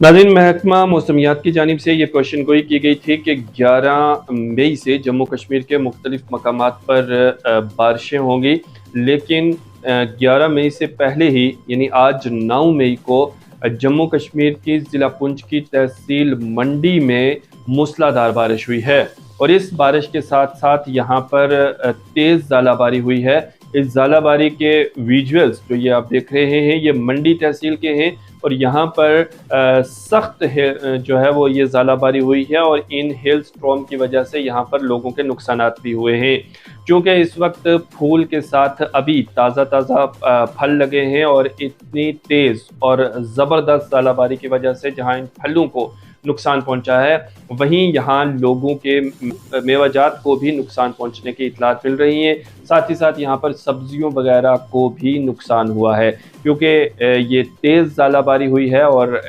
नाज़रीन, महकमा मौसमियात की जानिब से ये पेशन गोई की गई थी कि 11 मई से जम्मू कश्मीर के मुख्तलिफ मकामात पर बारिशें होंगी, लेकिन 11 मई से पहले ही यानी आज 9 मई को जम्मू कश्मीर की ज़िला पुंछ की तहसील मंडी में मूसलाधार बारिश हुई है और इस बारिश के साथ साथ यहाँ पर तेज़ ज़ालाबारी हुई है। इस ज़ालाबारी के विजुअल्स जो ये आप देख रहे हैं ये मंडी तहसील के हैं और यहाँ पर सख्त जो है वो ये ज़ालाबारी हुई है और इन हेल स्टॉर्म की वजह से यहाँ पर लोगों के नुकसानात भी हुए हैं। क्योंकि इस वक्त फूल के साथ अभी ताज़ा ताज़ा फल लगे हैं और इतनी तेज़ और ज़बरदस्त ज़ालाबारी की वजह से जहाँ इन फलों को नुकसान पहुंचा है, वहीं यहाँ लोगों के मेवाजात को भी नुकसान पहुंचने की इतलात मिल रही हैं। साथ ही साथ यहाँ पर सब्जियों वगैरह को भी नुकसान हुआ है क्योंकि ये तेज़ ज़ालाबारी हुई है और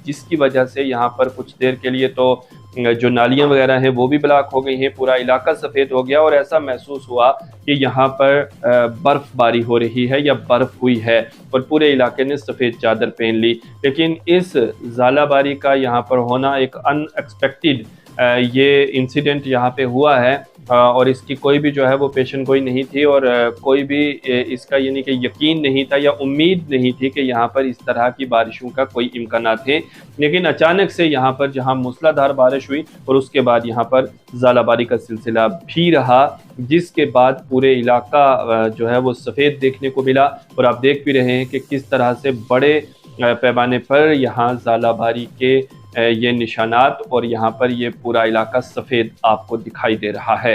जिसकी वजह से यहाँ पर कुछ देर के लिए तो जो नालियाँ वगैरह हैं वो भी ब्लॉक हो गई हैं, पूरा इलाका सफ़ेद हो गया और ऐसा महसूस हुआ कि यहाँ पर बर्फ़बारी हो रही है या बर्फ़ हुई है और पूरे इलाके ने सफ़ेद चादर पहन ली। लेकिन इस ज़ालाबारी का यहाँ पर होना एक अनएक्सपेक्टेड ये इंसिडेंट यहाँ पे हुआ है और इसकी कोई भी जो है वो पेशन गोई नहीं थी और कोई भी इसका यानी कि यकीन नहीं था या उम्मीद नहीं थी कि यहाँ पर इस तरह की बारिशों का कोई इम्कानात है। लेकिन अचानक से यहाँ पर जहाँ मूसलाधार बारिश हुई और उसके बाद यहाँ पर ज़ालाबारी का सिलसिला भी रहा, जिसके बाद पूरे इलाका जो है वो सफ़ेद देखने को मिला और आप देख भी रहे हैं कि किस तरह से बड़े पैमाने पर यहाँ ज़ालाबारी के ये निशानात और यहाँ पर ये पूरा इलाका सफ़ेद आपको दिखाई दे रहा है।